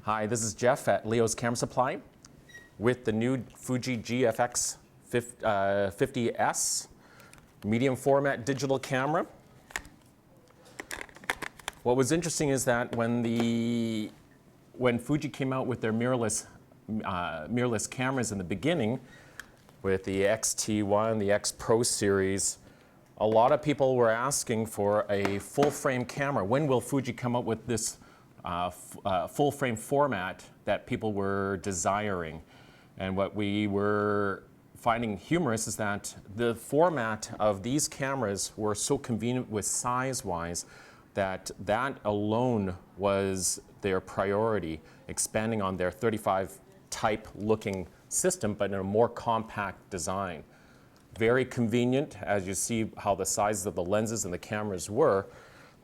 Hi, this is Jeff at Leo's Camera Supply with the new Fuji GFX 50S medium format digital camera. What was interesting is that when Fuji came out with their mirrorless cameras in the beginning, with the X-T1, the X Pro series, a lot of people were asking for a full frame camera. When will Fuji come up with this full frame format that people were desiring? And what we were finding humorous is that the format of these cameras were so convenient with size-wise that alone was their priority, expanding on their 35 type looking system, but in a more compact design. Very convenient, as you see how the sizes of the lenses and the cameras were,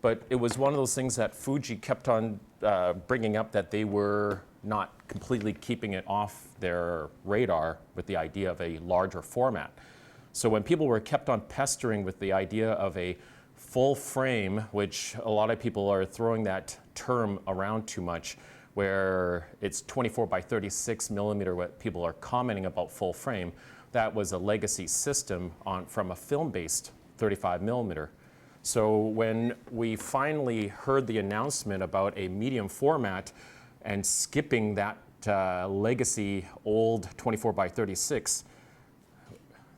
but it was one of those things that Fuji kept on bringing up, that they were not completely keeping it off their radar with the idea of a larger format. So when people were kept on pestering with the idea of a full frame, which a lot of people are throwing that term around too much, where it's 24 by 36 millimeter, what people are commenting about full frame, that was a legacy system from a film-based 35 millimeter. So when we finally heard the announcement about a medium format and skipping that legacy old 24 by 36,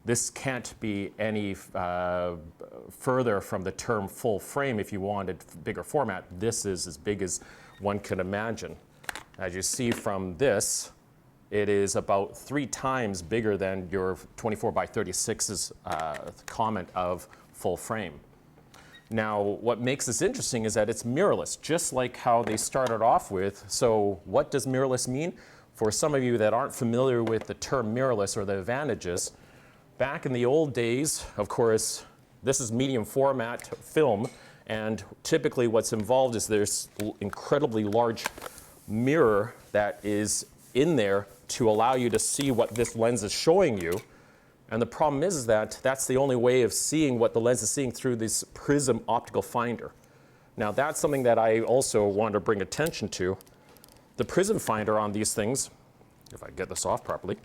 this can't be any further from the term full frame. If you wanted bigger format, this is as big as one could imagine. As you see from this, it is about 3 times bigger than your 24 by 36's comment of full frame. Now, what makes this interesting is that it's mirrorless, just like how they started off with. So what does mirrorless mean? For some of you that aren't familiar with the term mirrorless or the advantages, back in the old days, of course, this is medium format film, and typically what's involved is there's incredibly large mirror that is in there to allow you to see what this lens is showing you. And the problem is that that's the only way of seeing what the lens is seeing, through this prism optical finder. Now that's something that I also want to bring attention to. The prism finder on these things, if I get this off properly,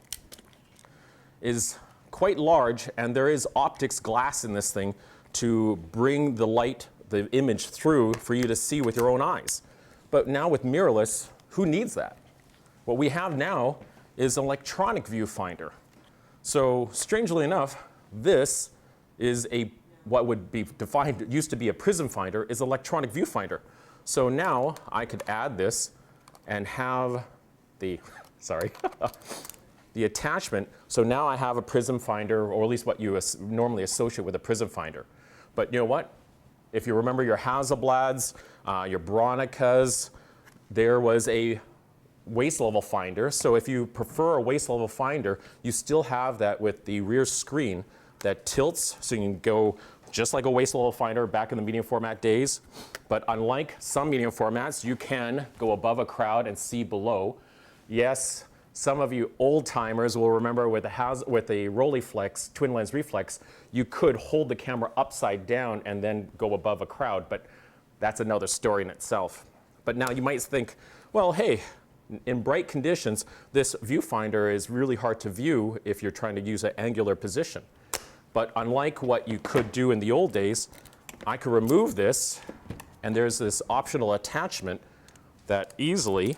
is quite large, and there is optics glass in this thing to bring the light, the image through for you to see with your own eyes. But now with mirrorless, who needs that? What we have now is an electronic viewfinder. So strangely enough, this is what would be defined, used to be a prism finder, is electronic viewfinder. So now I could add this and have the, the attachment. So now I have a prism finder, or at least what you normally associate with a prism finder. But you know what? If you remember your Hasselblads, your Bronicas, there was a waist level finder. So if you prefer a waist level finder, you still have that with the rear screen that tilts, so you can go just like a waist level finder back in the medium format days. But unlike some medium formats, you can go above a crowd and see below. Yes, some of you old timers will remember with a Rolleiflex, twin lens reflex, you could hold the camera upside down and then go above a crowd, but that's another story in itself. But now you might think, well, hey, in bright conditions, this viewfinder is really hard to view if you're trying to use an angular position. But unlike what you could do in the old days, I could remove this, and there's this optional attachment that easily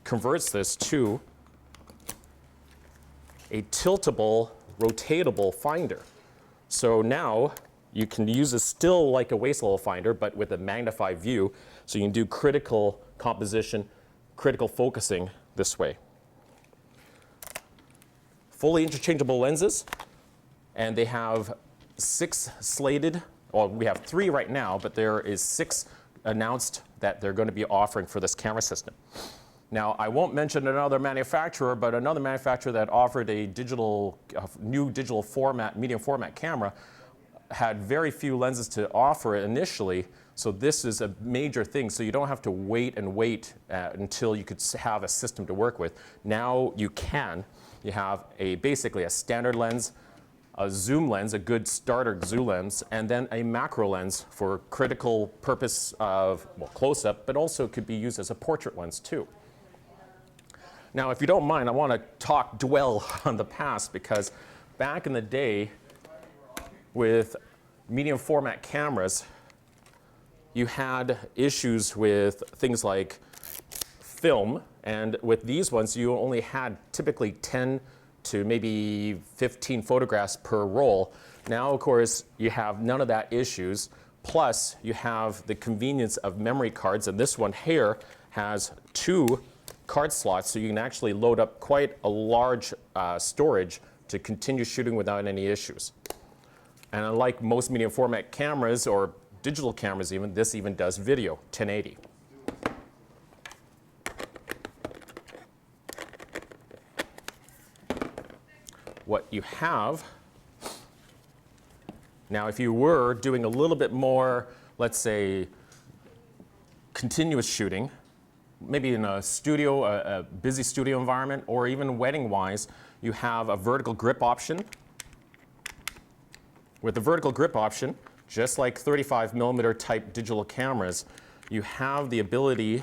converts this to a tiltable, rotatable finder. So now you can use this still like a waist level finder, but with a magnified view, so you can do critical composition, critical focusing this way. Fully interchangeable lenses, and they have 6 slated, well, we have 3 right now, but there is 6 announced that they're going to be offering for this camera system. Now, I won't mention another manufacturer, but another manufacturer that offered a new digital format, medium format camera, had very few lenses to offer initially. So this is a major thing. So you don't have to wait and wait until you could have a system to work with. Now you can. You have basically a standard lens, a zoom lens, a good starter zoom lens, and then a macro lens for critical purpose of, well, close-up, but also could be used as a portrait lens too. Now, if you don't mind, I want to dwell on the past, because back in the day with medium format cameras, you had issues with things like film, and with these ones you only had typically 10 to maybe 15 photographs per roll. Now, of course, you have none of that issues, plus you have the convenience of memory cards, and this one here has 2 card slots, so you can actually load up quite a large storage to continue shooting without any issues. And unlike most medium format cameras, or digital cameras even, this even does video, 1080. What you have, now if you were doing a little bit more, let's say, continuous shooting, maybe in a studio, a busy studio environment, or even wedding-wise, you have a vertical grip option. With the vertical grip option, just like 35mm type digital cameras, you have the ability,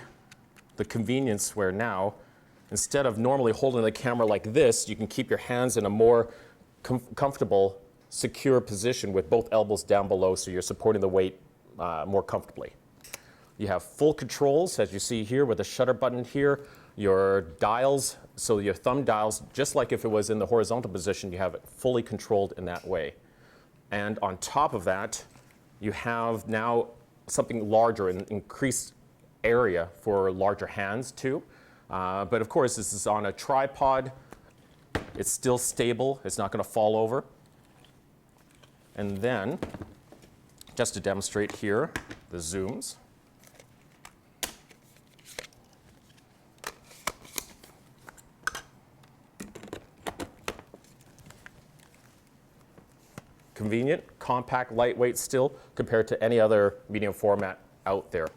the convenience where now, instead of normally holding the camera like this, you can keep your hands in a more comfortable, secure position with both elbows down below, so you're supporting the weight more comfortably. You have full controls, as you see here, with the shutter button here, your dials, so your thumb dials, just like if it was in the horizontal position, you have it fully controlled in that way. And on top of that, you have now something larger, an increased area for larger hands too. But of course, this is on a tripod. It's still stable. It's not going to fall over. And then, just to demonstrate here, the zooms. Convenient, compact, lightweight still, compared to any other medium format out there.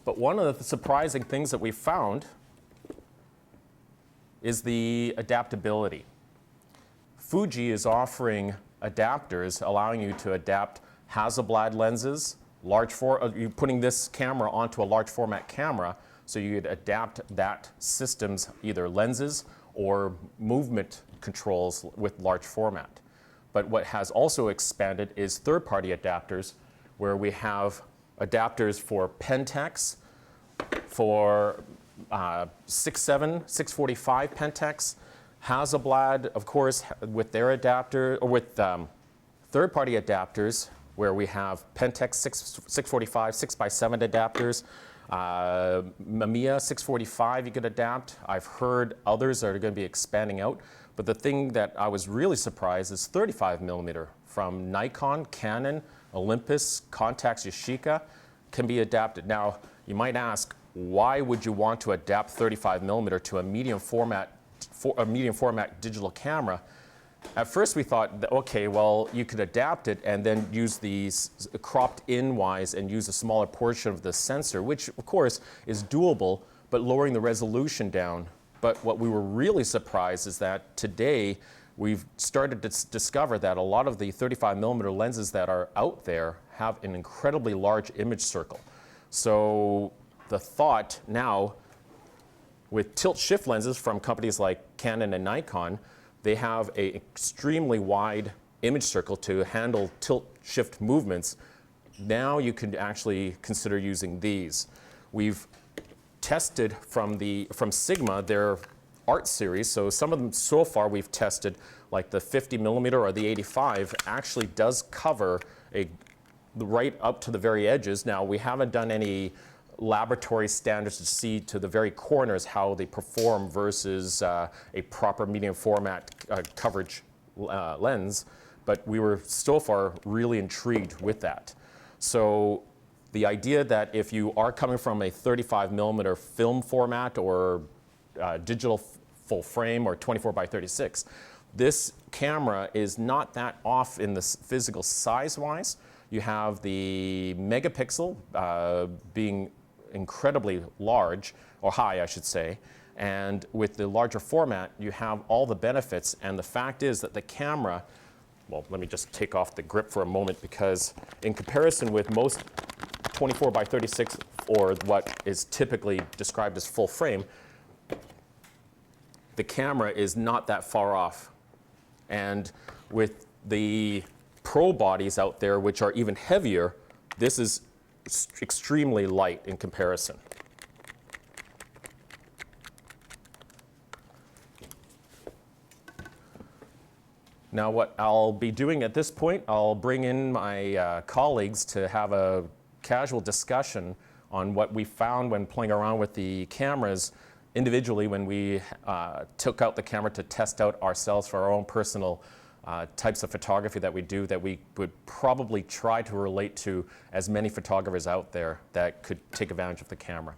But one of the surprising things that we found is the adaptability. Fuji is offering adapters allowing you to adapt Hasselblad lenses, you're putting this camera onto a large format camera, so you could adapt that system's either lenses or movement controls with large format. But what has also expanded is third-party adapters, where we have adapters for Pentax, for 6.7, 645 Pentax, Hasselblad, of course, with their adapter, or with third-party adapters, where we have Pentax 645, 6x7 adapters, Mamiya 645 you could adapt. I've heard others are going to be expanding out. But the thing that I was really surprised is 35mm from Nikon, Canon, Olympus, Contax, Yashica can be adapted. Now, you might ask, why would you want to adapt 35mm to a medium format digital camera? At first we thought that, okay, well, you could adapt it and then use these cropped in-wise and use a smaller portion of the sensor, which of course is doable, but lowering the resolution down. But what we were really surprised is that today we've started to discover that a lot of the 35mm lenses that are out there have an incredibly large image circle. So the thought now, with tilt shift lenses from companies like Canon and Nikon, they have an extremely wide image circle to handle tilt shift movements. Now you can actually consider using these. We've tested from Sigma their art series, so some of them so far we've tested, like the 50mm or the 85 actually does cover right up to the very edges. Now, we haven't done any laboratory standards to see to the very corners how they perform versus a proper medium format coverage lens, but we were so far really intrigued with that. So the idea that if you are coming from a 35mm film format or digital full frame or 24x36, this camera is not that off in the physical size-wise. You have the megapixel being incredibly large, or high I should say, and with the larger format you have all the benefits, and the fact is that the camera, well, let me just take off the grip for a moment, because in comparison with most 24x36 or what is typically described as full frame, the camera is not that far off. And with the pro bodies out there, which are even heavier, this is extremely light in comparison. Now what I'll be doing at this point, I'll bring in my colleagues to have a casual discussion on what we found when playing around with the cameras individually when we took out the camera to test out ourselves for our own personal types of photography that we do, that we would probably try to relate to as many photographers out there that could take advantage of the camera.